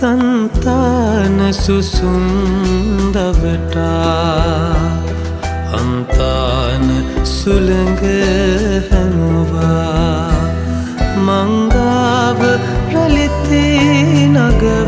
संतान सुसुंदवटा अंतान सुलंग हनुवा मंगाव रलिते नगर